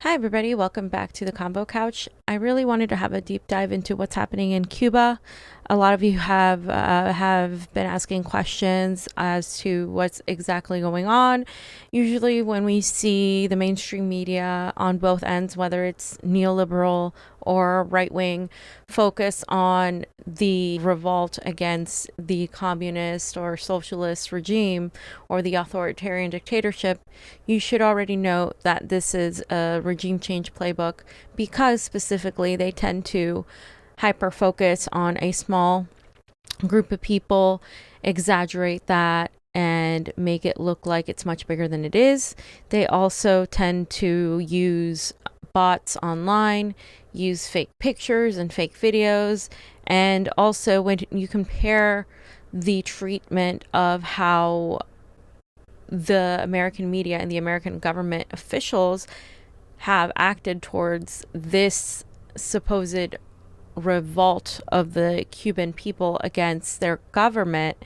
Hi, everybody. Welcome back to the Convo Couch. I really wanted to have a deep dive into what's happening in Cuba. A lot of you have been asking questions as to what's exactly going on. Usually, when we see the mainstream media on both ends, whether it's neoliberal or right wing, focus on the revolt against the communist or socialist regime or the authoritarian dictatorship, you should already know that this is a regime change playbook because specifically they tend to hyper focus on a small group of people, exaggerate that, and make it look like it's much bigger than it is. They also tend to use bots online, use fake pictures and fake videos, and also when you compare the treatment of how the American media and the American government officials have acted towards this supposed revolt of the Cuban people against their government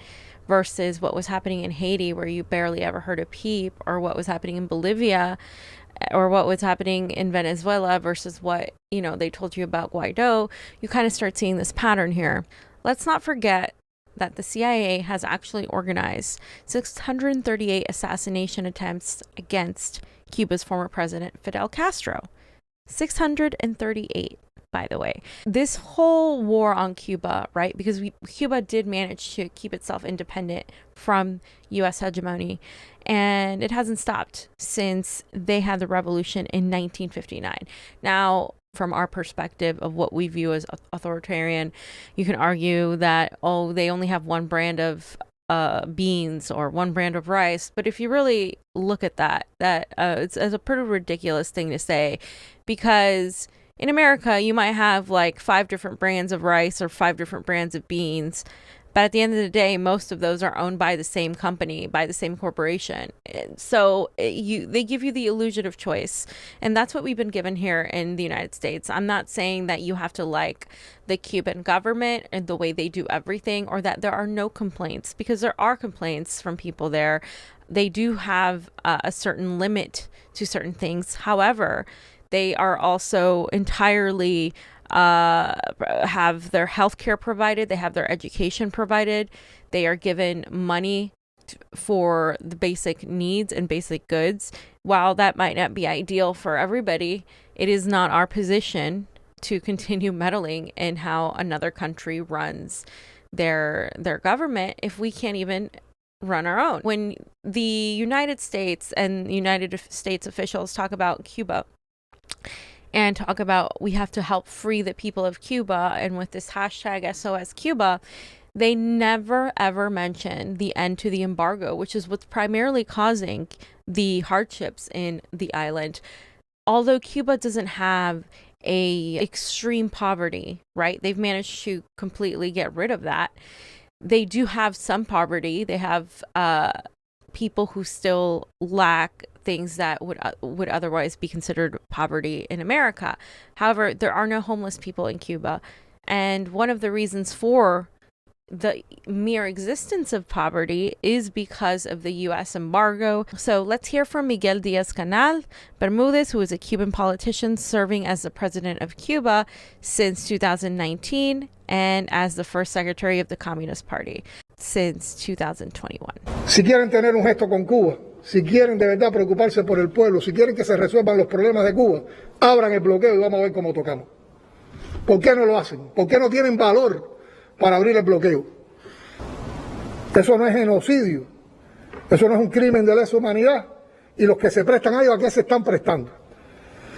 versus what was happening in Haiti, where you barely ever heard a peep, or what was happening in Bolivia, or what was happening in Venezuela versus what, they told you about Guaido. You kind of start seeing this pattern here. Let's not forget that the CIA has actually organized 638 assassination attempts against Cuba's former president, Fidel Castro. 638, by the way. This whole war on Cuba, right? Because Cuba did manage to keep itself independent from U.S. hegemony, and it hasn't stopped since they had the revolution in 1959. Now, from our perspective of what we view as authoritarian, you can argue that, they only have one brand of beans or one brand of rice. But if you really look at that it's a pretty ridiculous thing to say, because in America, you might have like 5 different brands of rice or 5 different brands of beans. But at the end of the day, most of those are owned by the same company, by the same corporation. So they give you the illusion of choice. And that's what we've been given here in the United States. I'm not saying that you have to like the Cuban government and the way they do everything, or that there are no complaints, because there are complaints from people there. They do have a certain limit to certain things. However, they are also entirely have their health care provided. They have their education provided. They are given money for the basic needs and basic goods. While that might not be ideal for everybody, it is not our position to continue meddling in how another country runs their government if we can't even run our own. When the United States and United States officials talk about Cuba and talk about we have to help free the people of Cuba, and with this hashtag SOS Cuba, they never ever mention the end to the embargo, which is what's primarily causing the hardships in the island. Although Cuba doesn't have a extreme poverty, right? They've managed to completely get rid of that. They do have some poverty. They have people who still lack things that would otherwise be considered poverty in America. However, there are no homeless people in Cuba. And one of the reasons for the mere existence of poverty is because of the U.S. embargo. So let's hear from Miguel Diaz-Canel Bermudez, who is a Cuban politician serving as the president of Cuba since 2019 and as the first secretary of the Communist Party since 2021. Si quieren tener un gesto con Cuba, si quieren de verdad preocuparse por el pueblo, si quieren que se resuelvan los problemas de Cuba, abran el bloqueo y vamos a ver cómo tocamos. ¿Por qué no lo hacen? ¿Por qué no tienen valor para abrir el bloqueo? Eso no es genocidio, eso no es un crimen de lesa humanidad, y los que se prestan a ello, ¿a qué se están prestando?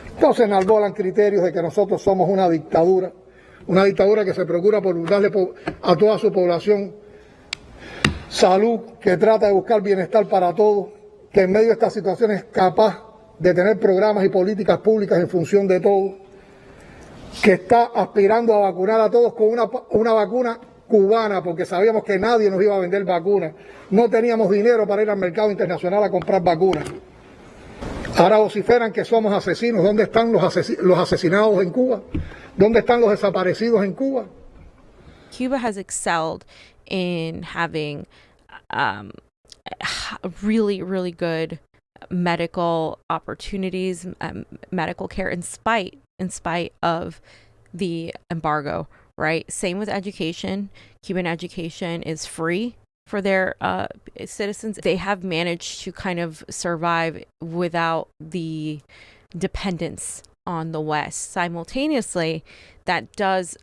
Entonces enarbolan criterios de que nosotros somos una dictadura que se procura por darle a toda su población salud, que trata de buscar bienestar para todos, que en medio de esta situación es capaz de tener programas y políticas públicas en función de todo, que está aspirando a vacunar a todos con una vacuna cubana, porque sabíamos que nadie nos iba a vender vacunas. No teníamos dinero para ir al mercado internacional a comprar vacunas. Ahora vociferan que somos asesinos. ¿Dónde están los asesinados en Cuba? ¿Dónde están los desaparecidos en Cuba? Cuba has excelled in having really, really good medical opportunities, medical care in spite of the embargo, right? Same with education. Cuban education is free for their citizens. They have managed to kind of survive without the dependence on the West. Simultaneously, that does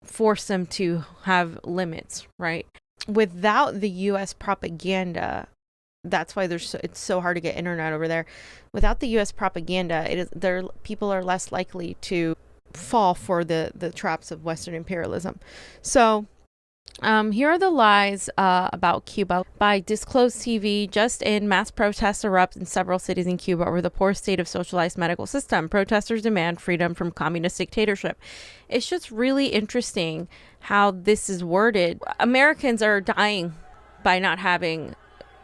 force them to have limits, right? Without the U.S. propaganda, that's why it's so hard to get internet over there. Without the U.S. propaganda, people are less likely to fall for the traps of Western imperialism. So here are the lies about Cuba by Disclosed TV. Just in, mass protests erupt in several cities in Cuba over the poor state of socialized medical system. Protesters demand freedom from communist dictatorship. It's just really interesting how this is worded. Americans are dying by not having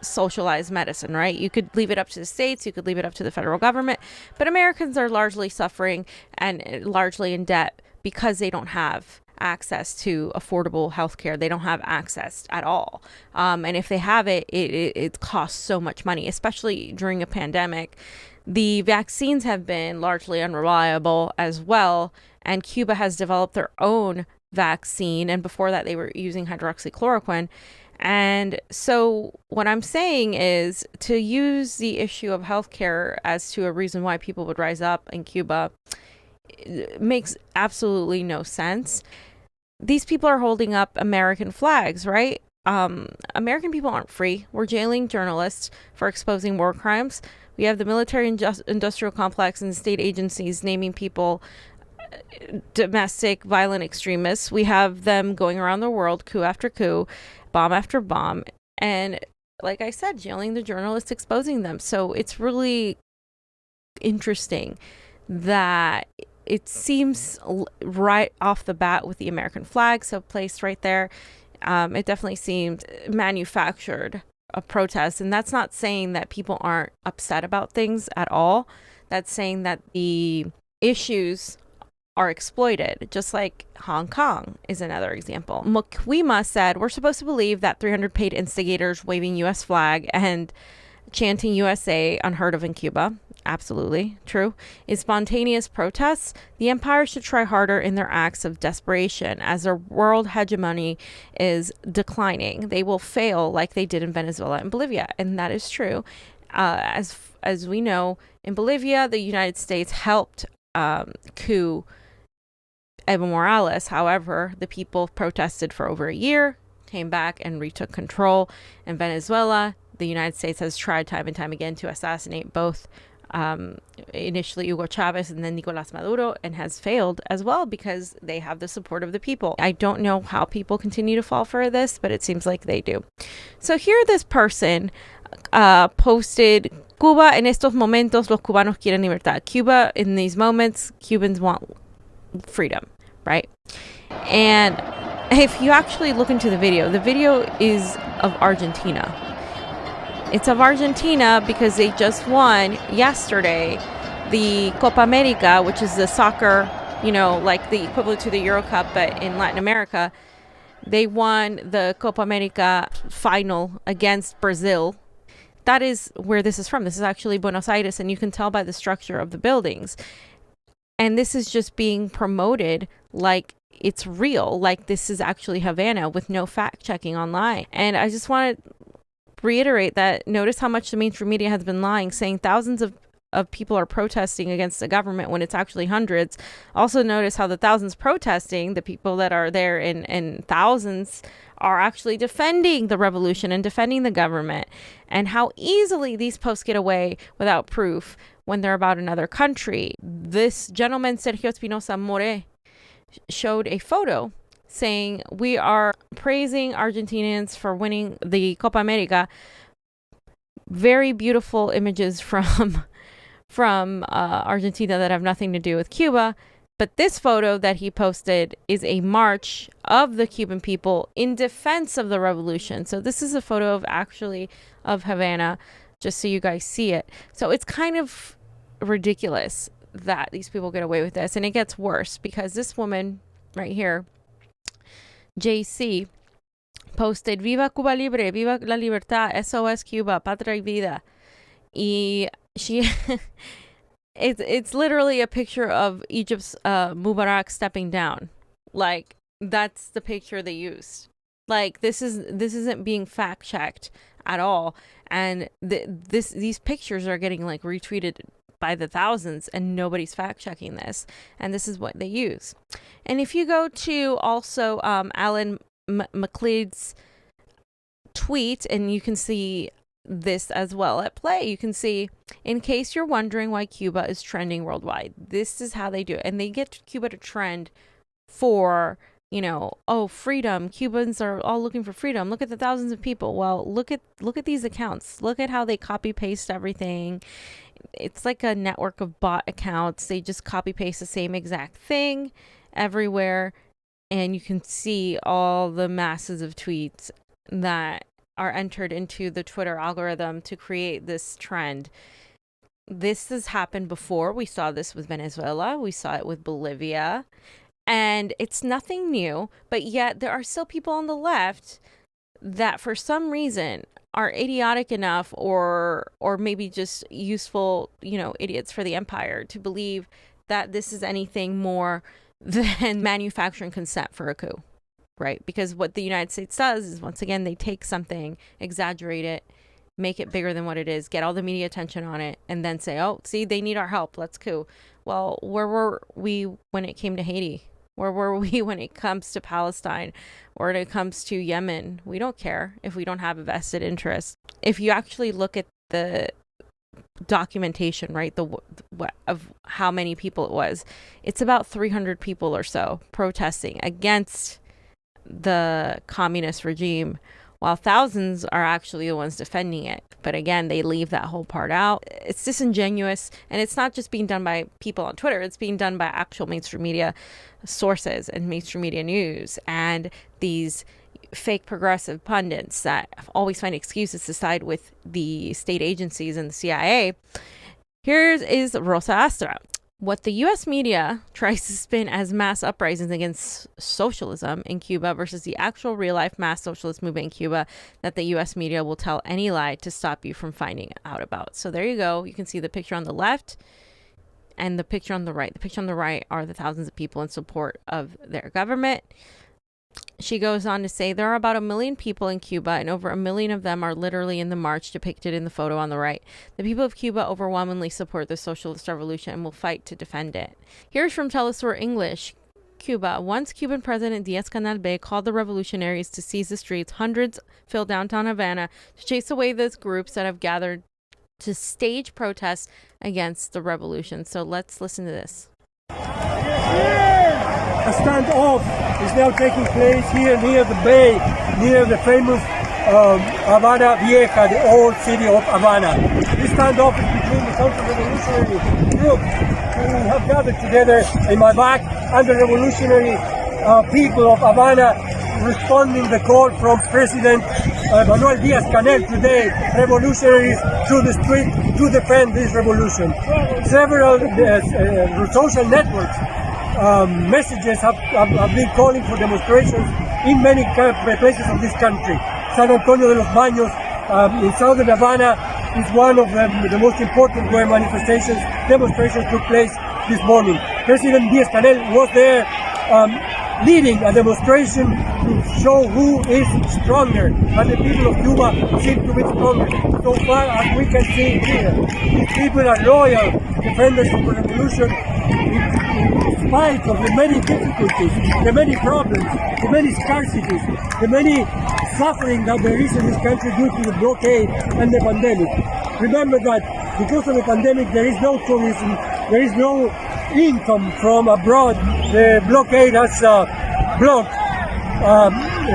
socialized medicine, right? You could leave it up to the states, you could leave it up to the federal government, but Americans are largely suffering and largely in debt because they don't have access to affordable healthcare. They don't have access at all. And if they have it, it costs so much money, especially during a pandemic. The vaccines have been largely unreliable as well. And Cuba has developed their own vaccine. And before that, they were using hydroxychloroquine. And so what I'm saying is, to use the issue of healthcare as to a reason why people would rise up in Cuba makes absolutely no sense. These people are holding up American flags, right? American people aren't free. We're jailing journalists for exposing war crimes. We have the military industrial complex and state agencies naming people domestic violent extremists. We have them going around the world, coup after coup, bomb after bomb, and like I said, jailing the journalists, exposing them. So it's really interesting that it seems right off the bat with the American flag so placed right there, it definitely seemed manufactured, a protest. And that's not saying that people aren't upset about things at all. That's saying that the issues are exploited, just like Hong Kong is another example. Mokwima said, we're supposed to believe that 300 paid instigators waving U.S. flag and chanting USA, unheard of in Cuba. Absolutely true. Is spontaneous protests. The empire should try harder in their acts of desperation as their world hegemony is declining. They will fail like they did in Venezuela and Bolivia. And that is true. As we know, in Bolivia, the United States helped coup Evo Morales. However, the people protested for over a year, came back and retook control. In Venezuela, the United States has tried time and time again to assassinate both initially Hugo Chavez and then Nicolas Maduro, and has failed as well because they have the support of the people. I don't know how people continue to fall for this, but it seems like they do. So here this person posted, Cuba en estos momentos los cubanos quieren libertad. Cuba in these moments, Cubans want freedom, right? And if you actually look into the video is of Argentina. It's of Argentina because they just won yesterday the Copa America, which is the soccer, like the equivalent to the Euro Cup, but in Latin America. They won the Copa America final against Brazil. That is where this is from. This is actually Buenos Aires, and you can tell by the structure of the buildings. And this is just being promoted like it's real, like this is actually Havana with no fact checking online. And I just want to reiterate that, notice how much the mainstream media has been lying, saying thousands of people are protesting against the government when it's actually hundreds. Also notice how the thousands protesting, the people that are there in thousands, are actually defending the revolution and defending the government, and how easily these posts get away without proof when they're about another country. This gentleman, Sergio Espinosa More, showed a photo saying, we are praising Argentinians for winning the Copa America. Very beautiful images from Argentina that have nothing to do with Cuba. But this photo that he posted is a march of the Cuban people in defense of the revolution. So this is a photo of Havana, just so you guys see it. So it's kind of ridiculous that these people get away with this. And it gets worse because this woman right here, JC, posted, Viva Cuba Libre, Viva la Libertad, SOS Cuba, Patria y Vida. She it's literally a picture of Egypt's Mubarak stepping down. Like, that's the picture they used. Like, this isn't being fact checked at all, and these pictures are getting like retweeted by the thousands, and nobody's fact checking this, and this is what they use. And if you go to also Alan McLeod's tweet, and you can see this as well at play. You can see, in case you're wondering why Cuba is trending worldwide, this is how they do it. And they get Cuba to trend for, freedom. Cubans are all looking for freedom. Look at the thousands of people. Well, look at these accounts. Look at how they copy paste everything. It's like a network of bot accounts. They just copy paste the same exact thing everywhere, and you can see all the masses of tweets that are entered into the Twitter algorithm to create this trend. This has happened before. We saw this with Venezuela. We saw it with Bolivia. And it's nothing new, but yet there are still people on the left that for some reason are idiotic enough or maybe just useful, idiots for the empire to believe that this is anything more than manufacturing consent for a coup. Right? Because what the United States does is, once again, they take something, exaggerate it, make it bigger than what it is, get all the media attention on it, and then say, oh, see, they need our help. Let's coup. Well, where were we when it came to Haiti? Where were we when it comes to Palestine or when it comes to Yemen? We don't care if we don't have a vested interest. If you actually look at the documentation, right, of how many people it was, it's about 300 people or so protesting against the communist regime, while thousands are actually the ones defending it. But again, they leave that whole part out. It's disingenuous, and it's not just being done by people on Twitter. It's being done by actual mainstream media sources and mainstream media news, and these fake progressive pundits that always find excuses to side with the state agencies and the CIA. Here is Rosa Astra. What the U.S. media tries to spin as mass uprisings against socialism in Cuba versus the actual real-life mass socialist movement in Cuba that the U.S. media will tell any lie to stop you from finding out about. So there you go. You can see the picture on the left and the picture on the right. The picture on the right are the thousands of people in support of their government. She goes on to say there are about 1 million people in Cuba, and over 1 million of them are literally in the march depicted in the photo on the right. The people of Cuba overwhelmingly support the socialist revolution and will fight to defend it. Here's from Telesur English. Cuba. Once Cuban President Díaz-Canel Bey called the revolutionaries to seize the streets, hundreds filled downtown Havana to chase away those groups that have gathered to stage protests against the revolution. So let's listen to this. A standoff is now taking place here near the bay, near the famous Havana Vieja, the old city of Havana. This standoff is between the counter-revolutionary groups who have gathered together in my back and the revolutionary people of Havana responding the call from President Manuel Díaz-Canel today, revolutionaries to the street to defend this revolution. Several social networks messages have been calling for demonstrations in many places of this country. San Antonio de los Baños in southern Havana is one of the most important where demonstrations took place this morning. President Díaz-Canel was there leading a demonstration to show who is stronger, and the people of Cuba seem to be stronger. So far as we can see here, these people are loyal defenders of the revolution in spite of the many difficulties, the many problems, the many scarcities, the many suffering that there is in this country due to the blockade and the pandemic. Remember that because of the pandemic there is no tourism, there is no income from abroad. The blockade has blocked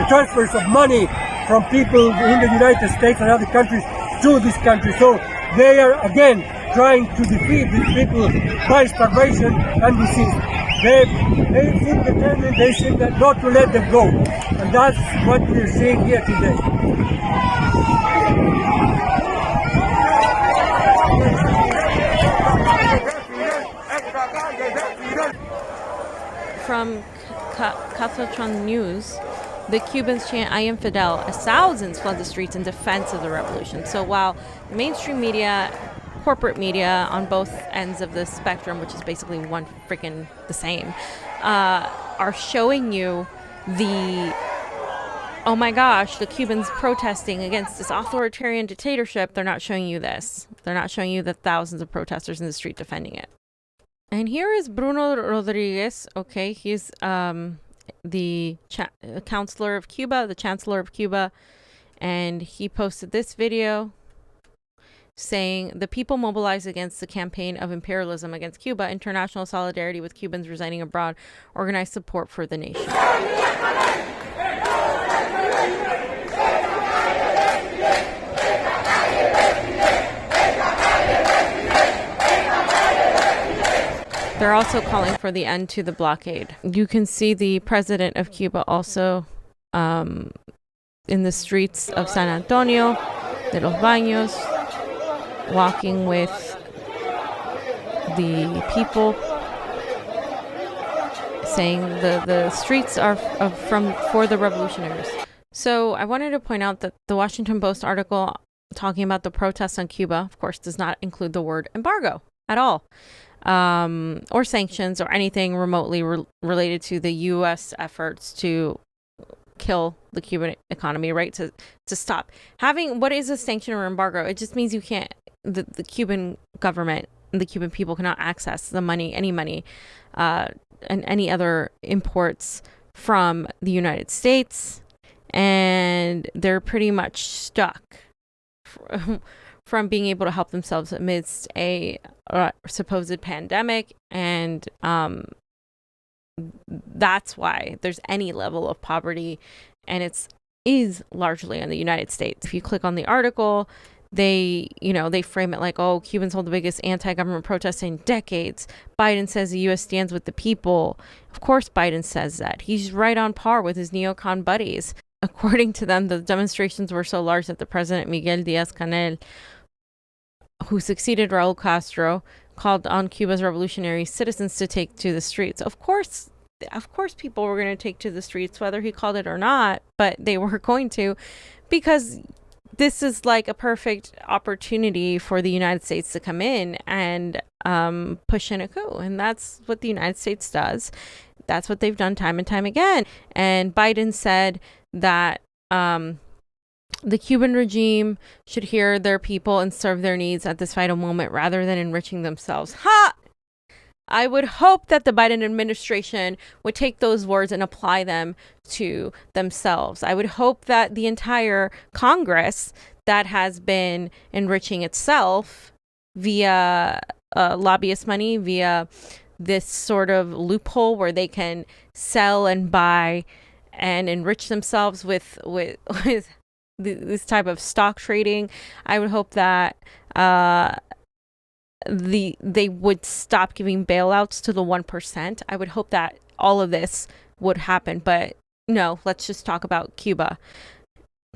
transfers of money from people in the United States and other countries to this country. So they are again trying to defeat these people by starvation and disease. They seem determined, they seem not to let them go. And that's what we're seeing here today. From Cathatron News, The Cubans chant "I am Fidel" as thousands flood the streets in defense of the revolution. So while the mainstream media, corporate media on both ends of the spectrum, which is basically one freaking the same, are showing you the, oh my gosh, the Cubans protesting against this authoritarian dictatorship, they're not showing you this. They're not showing you the thousands of protesters in the street defending it. And here is Bruno Rodriguez. Okay, he's the counselor of Cuba, the chancellor of Cuba, and he posted this video saying the people mobilized against the campaign of imperialism against Cuba, international solidarity with Cubans residing abroad, organized support for the nation. They're also calling for the end to the blockade. You can see the president of Cuba also in the streets of San Antonio, de los Baños, walking with the people, saying the streets are for the revolutionaries. So I wanted to point out that the Washington Post article talking about the protests on Cuba, of course, does not include the word embargo at all. Or sanctions or anything remotely related to the U.S. efforts to kill the Cuban economy, right? To stop having, what is a sanction or embargo? It just means you can't, the Cuban government and the Cuban people cannot access the money, any money, and any other imports from the United States. And they're pretty much stuck from being able to help themselves amidst a supposed pandemic. And that's why there's any level of poverty, and is largely in the United States. If you click on the article, they frame it like, oh, Cubans hold the biggest anti-government protests in decades. Biden says the U.S. stands with the people. Of course Biden says that. He's right on par with his neocon buddies. According to them, the demonstrations were so large that the president, Miguel Díaz-Canel, who succeeded Raul Castro, called on Cuba's revolutionary citizens to take to the streets. Of course people were going to take to the streets, whether he called it or not, but they were going to, because this is like a perfect opportunity for the United States to come in and push in a coup. And that's what the United States does. That's what they've done time and time again. And Biden said that the Cuban regime should hear their people and serve their needs at this vital moment rather than enriching themselves. Ha! I would hope that the Biden administration would take those words and apply them to themselves. I would hope that the entire Congress that has been enriching itself via lobbyist money, via this sort of loophole where they can sell and buy and enrich themselves with this type of stock trading. I would hope that they would stop giving bailouts to the 1%. I would hope that all of this would happen, but no, let's just talk about Cuba.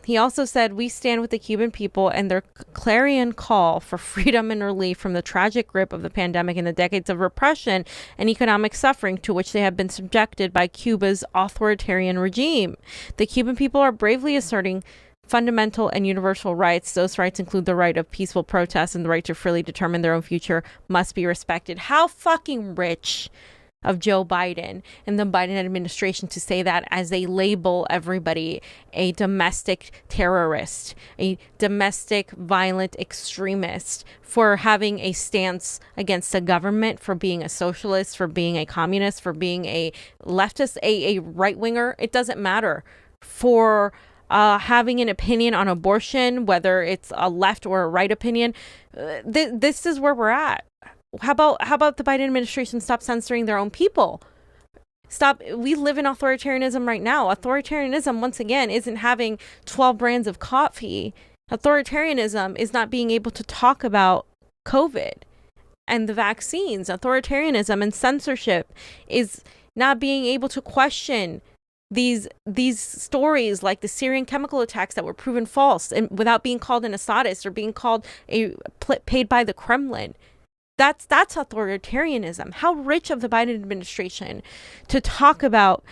He also said, we stand with the Cuban people and their clarion call for freedom and relief from the tragic grip of the pandemic and the decades of repression and economic suffering to which they have been subjected by Cuba's authoritarian regime. The Cuban people are bravely asserting fundamental and universal rights. Those rights include the right of peaceful protest, and the right to freely determine their own future must be respected. How fucking rich of Joe Biden and the Biden administration to say that, as they label everybody a domestic terrorist, a domestic violent extremist, for having a stance against the government, for being a socialist, for being a communist, for being a leftist, a right-winger. It doesn't matter. For having an opinion on abortion, whether it's a left or a right opinion. This is where we're at. How about the Biden administration stop censoring their own people? Stop. We live in authoritarianism right now. Authoritarianism, once again, isn't having 12 brands of coffee. Authoritarianism is not being able to talk about COVID and the vaccines. Authoritarianism and censorship is not being able to question these stories like the Syrian chemical attacks that were proven false and without being called an Assadist or being called paid by the Kremlin. That's authoritarianism. How rich of the Biden administration to talk about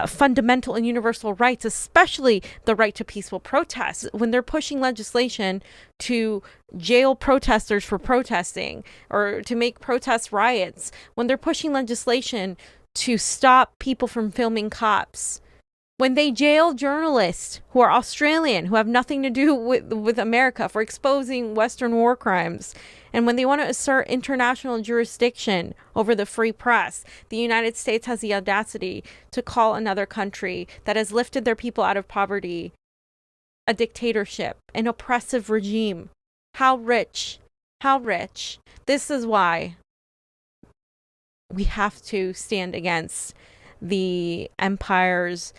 fundamental and universal rights, especially the right to peaceful protest, when they're pushing legislation to jail protesters for protesting or to make protest riots, when they're pushing legislation to stop people from filming cops, when they jail journalists who are Australian, who have nothing to do with America, for exposing Western war crimes, and when they want to assert international jurisdiction over the free press, the United States has the audacity to call another country that has lifted their people out of poverty a dictatorship, an oppressive regime. How rich. How rich. This is why we have to stand against the empire's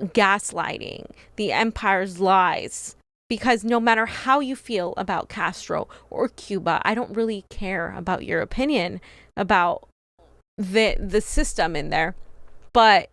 gaslighting, the empire's lies, because no matter how you feel about Castro or Cuba, I don't really care about your opinion about the system in there, but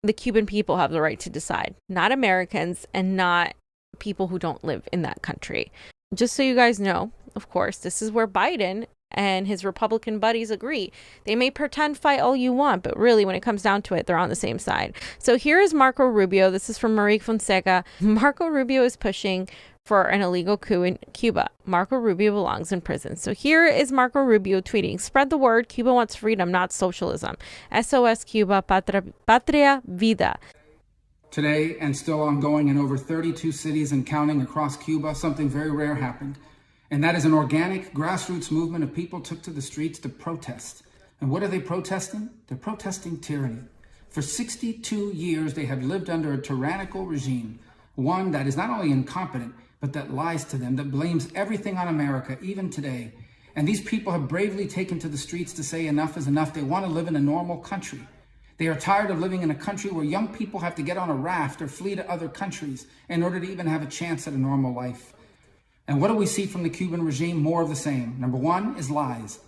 the Cuban people have the right to decide, not Americans and not people who don't live in that country. Just so you guys know, of course, this is where Biden and his Republican buddies agree. They may pretend fight all you want, but really when it comes down to it, they're on the same side. So here is Marco Rubio. This is from Marie Fonseca. Marco Rubio is pushing for an illegal coup in Cuba. Marco Rubio belongs in prison. So here is Marco Rubio tweeting, "Spread the word. Cuba wants freedom, not socialism. SOS Cuba, patria vida." Today, and still ongoing in over 32 cities and counting across Cuba, something very rare happened. And that is an organic grassroots movement of people took to the streets to protest. And what are they protesting? They're protesting tyranny. For 62 years, they have lived under a tyrannical regime, one that is not only incompetent, but that lies to them, that blames everything on America, even today. And these people have bravely taken to the streets to say enough is enough. They want to live in a normal country. They are tired of living in a country where young people have to get on a raft or flee to other countries in order to even have a chance at a normal life. And what do we see from the Cuban regime? More of the same. Number one is lies.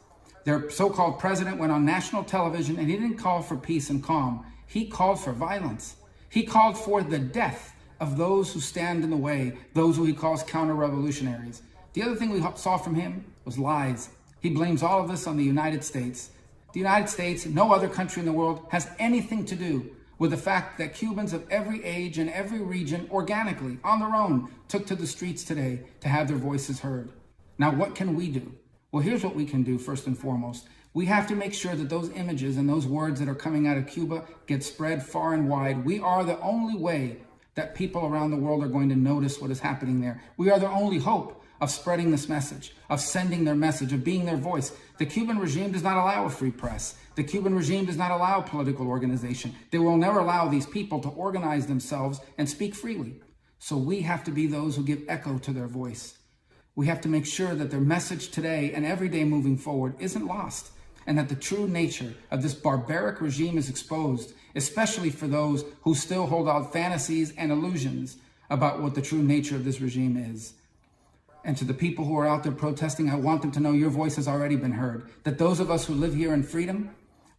Their so-called president went on national television and he didn't call for peace and calm. He called for violence. He called for the death of those who stand in the way, those who he calls counter-revolutionaries. The other thing we saw from him was lies. He blames all of this on the United States. The United States, no other country in the world, has anything to do with the fact that Cubans of every age and every region organically, on their own, took to the streets today to have their voices heard. Now, what can we do? Well, here's what we can do first and foremost. We have to make sure that those images and those words that are coming out of Cuba get spread far and wide. We are the only way that people around the world are going to notice what is happening there. We are their only hope of spreading this message, of sending their message, of being their voice. The Cuban regime does not allow a free press. The Cuban regime does not allow political organization. They will never allow these people to organize themselves and speak freely. So we have to be those who give echo to their voice. We have to make sure that their message today and every day moving forward isn't lost, and that the true nature of this barbaric regime is exposed, especially for those who still hold out fantasies and illusions about what the true nature of this regime is. And to the people who are out there protesting, I want them to know your voice has already been heard. That those of us who live here in freedom,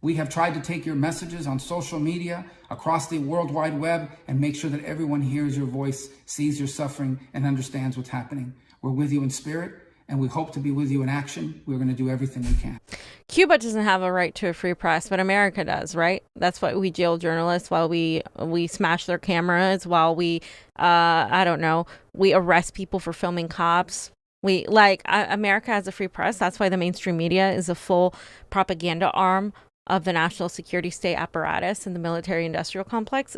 we have tried to take your messages on social media, across the World Wide Web, and make sure that everyone hears your voice, sees your suffering, and understands what's happening. We're with you in spirit, and we hope to be with you in action. We're going to do everything we can. Cuba doesn't have a right to a free press, but America does, right? That's why we jail journalists, while we smash their cameras, while we, we arrest people for filming cops. America has a free press. That's why the mainstream media is a full propaganda arm of the national security state apparatus and the military industrial complex.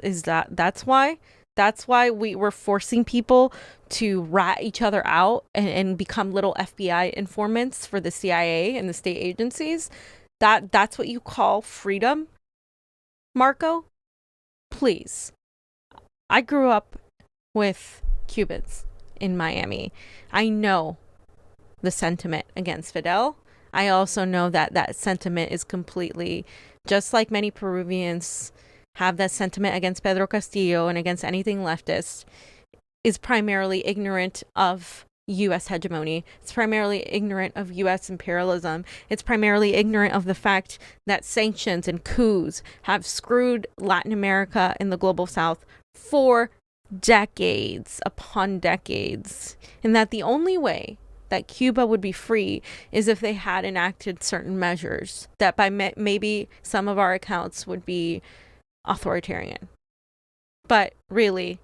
That's why we were forcing people to rat each other out and become little FBI informants for the CIA and the state agencies. That's what you call freedom, Marco? Please. I grew up with Cubans in Miami. I know the sentiment against Fidel. I also know that sentiment is completely, just like many Peruvians have that sentiment against Pedro Castillo and against anything leftist, is primarily ignorant of U.S. hegemony. It's primarily ignorant of U.S. imperialism. It's primarily ignorant of the fact that sanctions and coups have screwed Latin America and the global South for decades upon decades. And that the only way that Cuba would be free is if they had enacted certain measures that by maybe some of our accounts would be authoritarian. But really,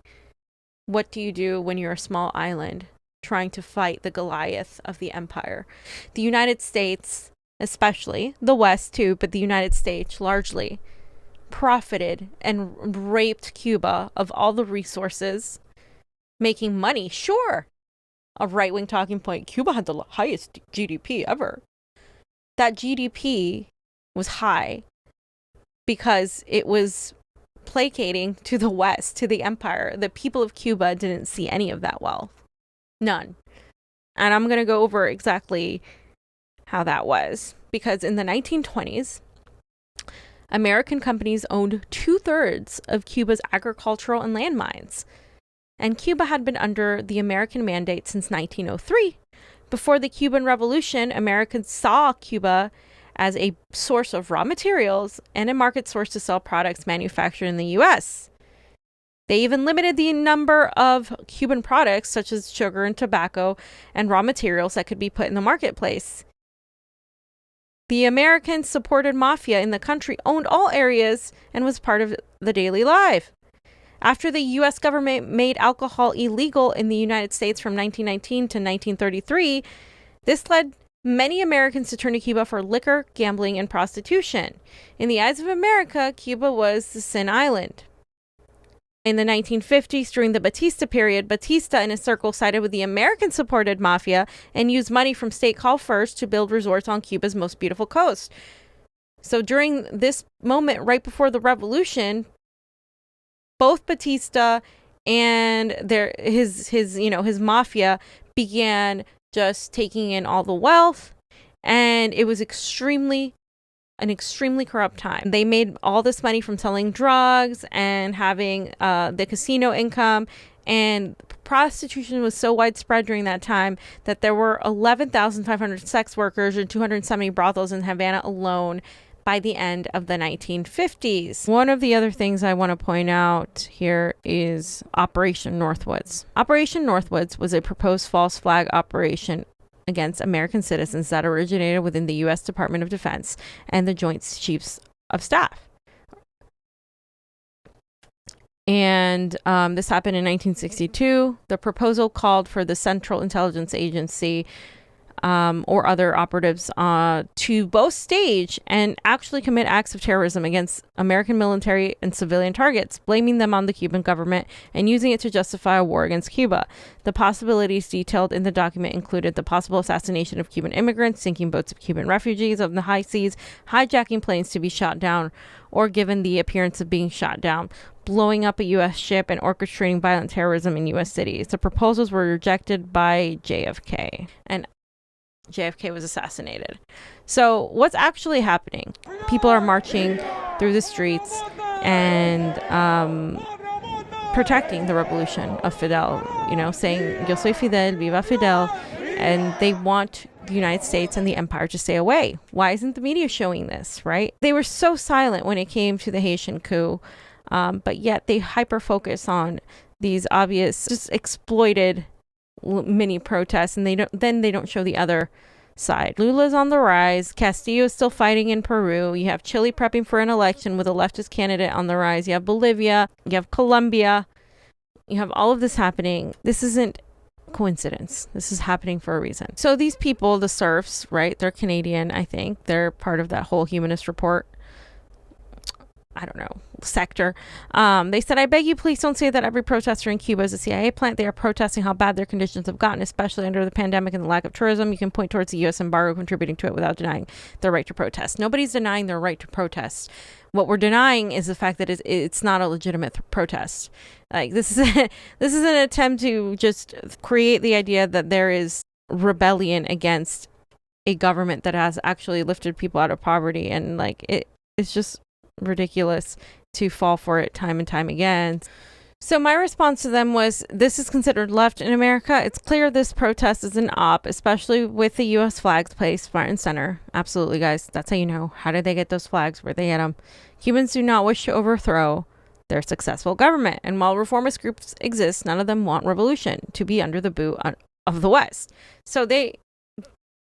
what do you do when you're a small island trying to fight the Goliath of the empire? The United States, especially, the West too, but the United States largely, profited and raped Cuba of all the resources, making money. Sure, a right-wing talking point, Cuba had the highest GDP ever. That GDP was high because it was placating to the West, to the empire. The people of Cuba didn't see any of that wealth. None. And I'm going to go over exactly how that was. Because in the 1920s, American companies owned 2/3 of Cuba's agricultural and land mines. And Cuba had been under the American mandate since 1903. Before the Cuban Revolution, Americans saw Cuba as a source of raw materials and a market source to sell products manufactured in the U.S. They even limited the number of Cuban products, such as sugar and tobacco and raw materials, that could be put in the marketplace. The American-supported mafia in the country owned all areas and was part of the daily life. After the U.S. government made alcohol illegal in the United States from 1919 to 1933, this led many Americans to turn to Cuba for liquor, gambling, and prostitution. In the eyes of America, Cuba was the sin island. In the 1950s, during the Batista period, Batista and his circle sided with the American-supported mafia and used money from state coffers to build resorts on Cuba's most beautiful coast. So during this moment, right before the revolution, both Batista and his mafia began just taking in all the wealth, and it was an extremely corrupt time. They made all this money from selling drugs and having the casino income, and prostitution was so widespread during that time that there were 11,500 sex workers and 270 brothels in Havana alone by the end of the 1950s. One of the other things I want to point out here is Operation Northwoods. Operation Northwoods was a proposed false flag operation against American citizens that originated within the U.S. Department of Defense and the Joint Chiefs of Staff. And this happened in 1962. The proposal called for the Central Intelligence Agency or other operatives to both stage and actually commit acts of terrorism against American military and civilian targets, blaming them on the Cuban government and using it to justify a war against Cuba. The possibilities detailed in the document included the possible assassination of Cuban immigrants, sinking boats of Cuban refugees on the high seas, hijacking planes to be shot down or given the appearance of being shot down, blowing up a U.S. ship, and orchestrating violent terrorism in U.S. cities. The proposals were rejected by JFK, and JFK was assassinated. So what's actually happening? People are marching through the streets and protecting the revolution of Fidel, saying, Yo soy Fidel, viva Fidel. And they want the United States and the empire to stay away. Why isn't the media showing this, right? They were so silent when it came to the Haitian coup, but yet they hyper-focus on these obvious, just exploited mini protests, and they don't show the other side. Lula's on the rise. Castillo is still fighting in Peru. You have Chile prepping for an election with a leftist candidate on the rise. You have Bolivia. You have Colombia. You have all of this happening. This isn't coincidence. This is happening for a reason. So these people, the serfs, right? They're Canadian, I think. They're part of that whole humanist report. I don't know, sector. They said, I beg you, please don't say that every protester in Cuba is a CIA plant. They are protesting how bad their conditions have gotten, especially under the pandemic and the lack of tourism. You can point towards the U.S. embargo contributing to it without denying their right to protest. Nobody's denying their right to protest. What we're denying is the fact that it's not a legitimate protest. Like this is an attempt to just create the idea that there is rebellion against a government that has actually lifted people out of poverty, and it's just ridiculous to fall for it time and time again. So my response to them was, this is considered left in America. It's clear this protest is an op, especially with the U.S. flags placed front and center. Absolutely, guys. That's how you know. How did they get those flags? Where'd they get them? Cubans do not wish to overthrow their successful government. And while reformist groups exist, none of them want revolution to be under the boot of the West. So they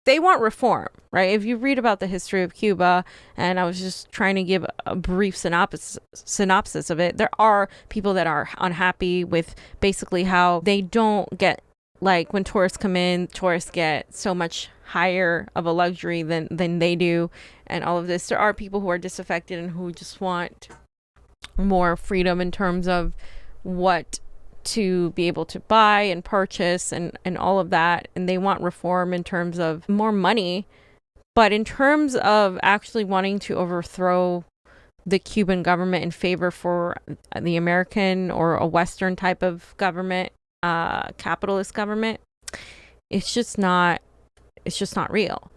want reform, right? If you read about the history of Cuba, and I was just trying to give a brief synopsis of it, there are people that are unhappy with basically how they don't get, like when tourists come in, tourists get so much higher of a luxury than they do, and all of this. There are people who are disaffected and who just want more freedom in terms of what to be able to buy and purchase and all of that, and they want reform in terms of more money. But in terms of actually wanting to overthrow the Cuban government in favor for the American or a Western type of government, capitalist government, it's just not real.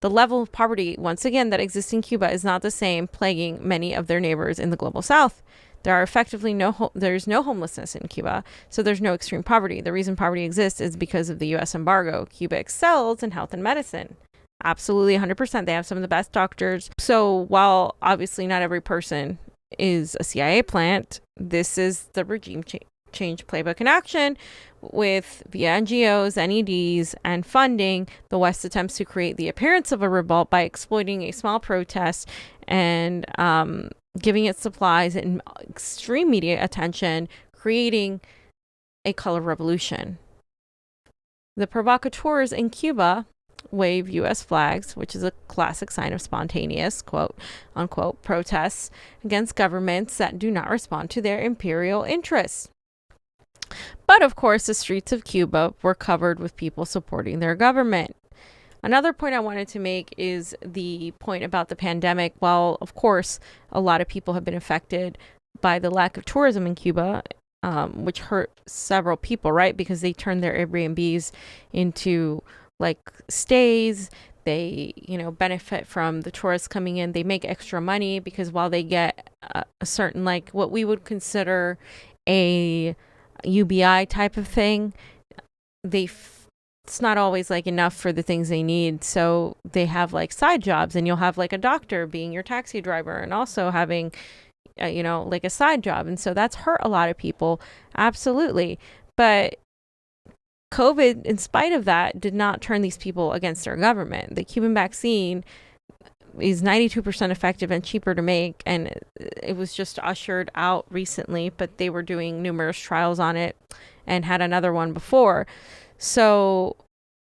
The level of poverty, once again, that exists in Cuba is not the same plaguing many of their neighbors in the global South. There are effectively there's no homelessness in Cuba, so there's no extreme poverty. The reason poverty exists is because of the U.S. embargo. Cuba excels in health and medicine. Absolutely 100%. They have some of the best doctors. So while obviously not every person is a CIA plant, this is the regime change playbook in action with via NGOs, NEDs, and funding. The West attempts to create the appearance of a revolt by exploiting a small protest and giving it supplies and extreme media attention, creating a color revolution. The provocateurs in Cuba wave U.S. flags, which is a classic sign of spontaneous, quote unquote, protests against governments that do not respond to their imperial interests. But of course, the streets of Cuba were covered with people supporting their government. Another point I wanted to make is the point about the pandemic. While, of course, a lot of people have been affected by the lack of tourism in Cuba, which hurt several people, right? Because they turned their Airbnbs into like stays. They, benefit from the tourists coming in. They make extra money because while they get a certain, like what we would consider a UBI type of thing, it's not always like enough for the things they need. So they have like side jobs, and you'll have like a doctor being your taxi driver and also having, like a side job. And so that's hurt a lot of people. Absolutely. But COVID, in spite of that, did not turn these people against their government. The Cuban vaccine is 92% effective and cheaper to make, and it was just ushered out recently, but they were doing numerous trials on it and had another one before. So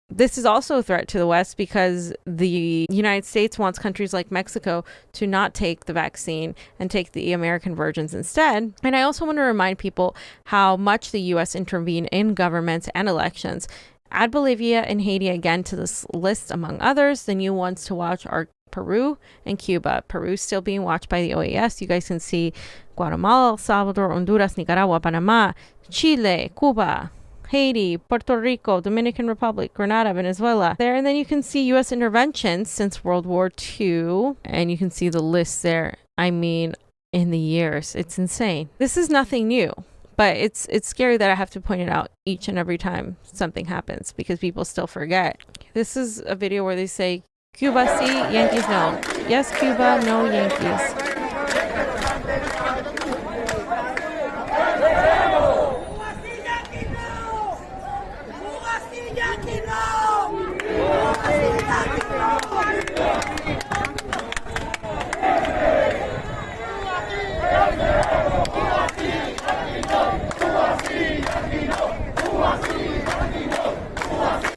this is also a threat to the West because the United States wants countries like Mexico to not take the vaccine and take the American versions instead. And I also want to remind people how much the U.S. intervened in governments and elections. Add Bolivia and Haiti again to this list, among others. The new ones to watch are Peru and Cuba. Peru still being watched by the OAS. You guys can see Guatemala, El Salvador, Honduras, Nicaragua, Panama, Chile, Cuba, Haiti, Puerto Rico, Dominican Republic, Grenada, Venezuela there. And then you can see U.S. interventions since World War II. And you can see the list there. I mean, in the years. It's insane. This is nothing new. But it's scary that I have to point it out each and every time something happens because people still forget. This is a video where they say, Cuba sí, Yankees no. Yes, Cuba, no, Yankees.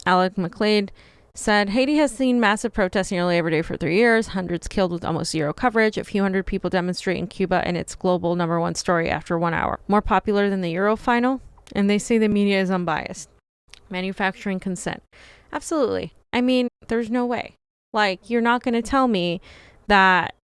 Alec McLeod said, Haiti has seen massive protests nearly every day for 3 years, hundreds killed with almost zero coverage. A few hundred people demonstrate in Cuba, and it's global #1 story after 1 hour. More popular than the Euro final, and they say the media is unbiased. Manufacturing consent. Absolutely. I mean, there's no way. Like, you're not going to tell me that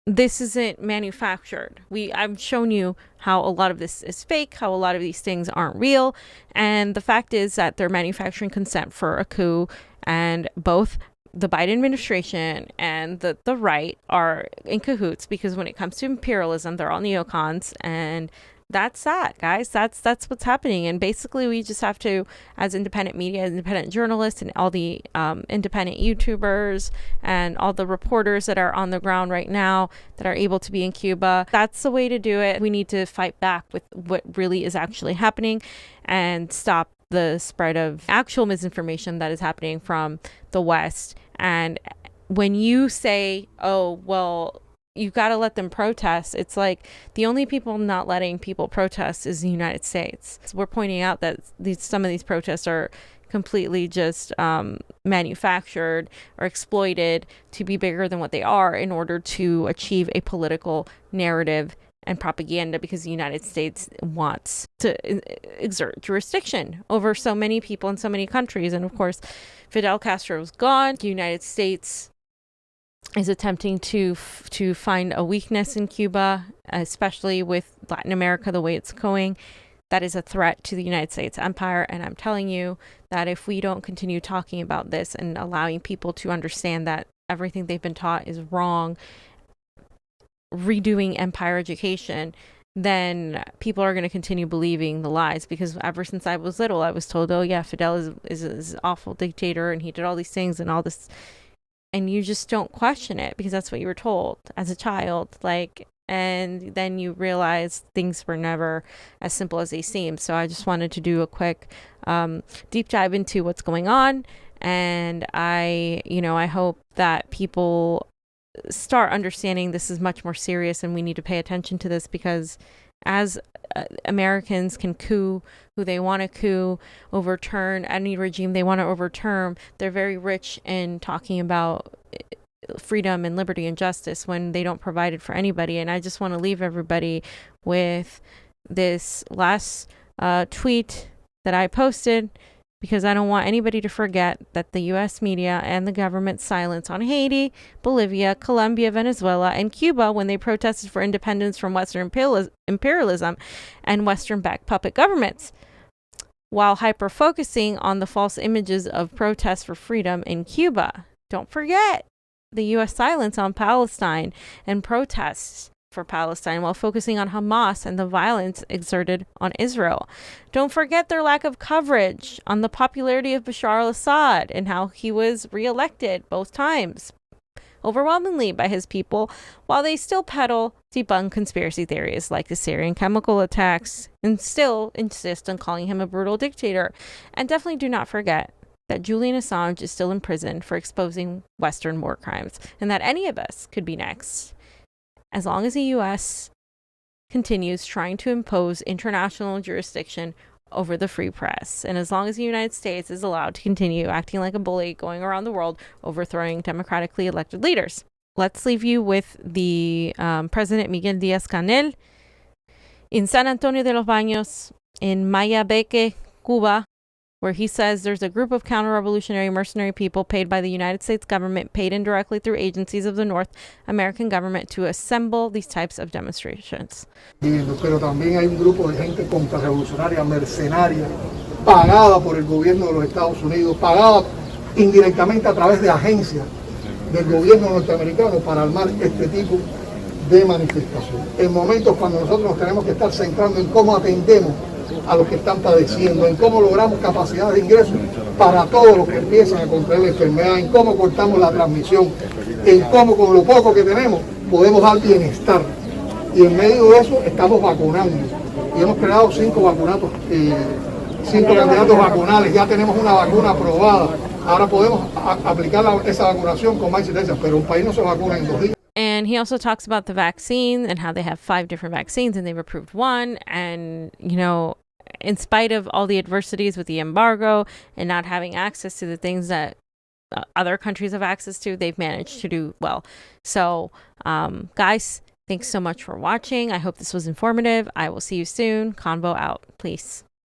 this isn't manufactured. I've shown you how a lot of this is fake, how a lot of these things aren't real. And the fact is that they're manufacturing consent for a coup, and both the Biden administration and the right are in cahoots because when it comes to imperialism, they're all neocons, and that's that, guys. That's what's happening. And basically we just have to, as independent media, independent journalists, and all the independent YouTubers and all the reporters that are on the ground right now that are able to be in Cuba, that's the way to do it. We need to fight back with what really is actually happening and stop the spread of actual misinformation that is happening from the West. And when you say, oh, well, you've got to let them protest, it's like the only people not letting people protest is the United States. So we're pointing out that some of these protests are completely just manufactured or exploited to be bigger than what they are in order to achieve a political narrative and propaganda, because the United States wants to exert jurisdiction over so many people in so many countries. And of course, Fidel Castro was gone. The United States is attempting to find a weakness in Cuba, especially with Latin America, the way it's going. That is a threat to the United States empire. And I'm telling you that if we don't continue talking about this and allowing people to understand that everything they've been taught is wrong, redoing empire education, then people are going to continue believing the lies. Because ever since I was little, I was told, oh yeah, Fidel is an awful dictator and he did all these things and all this. And you just don't question it because that's what you were told as a child. And then you realize things were never as simple as they seem. So I just wanted to do a quick deep dive into what's going on. And I hope that people start understanding this is much more serious and we need to pay attention to this, because as Americans can coup who they want to coup, overturn any regime they want to overturn, they're very rich in talking about freedom and liberty and justice when they don't provide it for anybody. And I just want to leave everybody with this last tweet that I posted, because I don't want anybody to forget that the U.S. media and the government's silence on Haiti, Bolivia, Colombia, Venezuela, and Cuba when they protested for independence from Western imperialism and Western-backed puppet governments, while hyper-focusing on the false images of protests for freedom in Cuba. Don't forget the U.S. silence on Palestine and protests for Palestine while focusing on Hamas and the violence exerted on Israel. Don't forget their lack of coverage on the popularity of Bashar al-Assad and how he was reelected both times overwhelmingly by his people, while they still peddle debunk conspiracy theories like the Syrian chemical attacks and still insist on calling him a brutal dictator. And definitely do not forget that Julian Assange is still in prison for exposing Western war crimes, and that any of us could be next, as long as the U.S. continues trying to impose international jurisdiction over the free press, and as long as the United States is allowed to continue acting like a bully, going around the world, overthrowing democratically elected leaders. Let's leave you with the President Miguel Díaz-Canel in San Antonio de los Baños, in Mayabeque, Cuba, where he says there's a group of counter-revolutionary mercenary people paid by the United States government, paid indirectly through agencies of the North American government, to assemble these types of demonstrations. Pero también hay un grupo de gente contrarrevolucionaria, mercenaria, pagada por el gobierno de los Estados Unidos, pagada indirectamente a través de agencias del gobierno norteamericano para armar este tipo de manifestación. En momentos cuando nosotros nos tenemos que estar centrando en cómo atendemos a los que están padeciendo, en cómo logramos capacidad de ingreso para todos los que empiezan a contraer la enfermedad, en cómo cortamos la transmisión, en cómo con lo poco que tenemos podemos dar bienestar. Y en medio de eso estamos vacunando. Y hemos creado 5 candidatos vacunales, ya tenemos una vacuna aprobada. Ahora podemos aplicar esa vacunación con más incidencia, pero un país no se vacuna en 2 días. And he also talks about the vaccine and how they have 5 different vaccines and they've approved 1. And, in spite of all the adversities with the embargo and not having access to the things that other countries have access to, they've managed to do well. So, guys, thanks so much for watching. I hope this was informative. I will see you soon. Convo out. Please.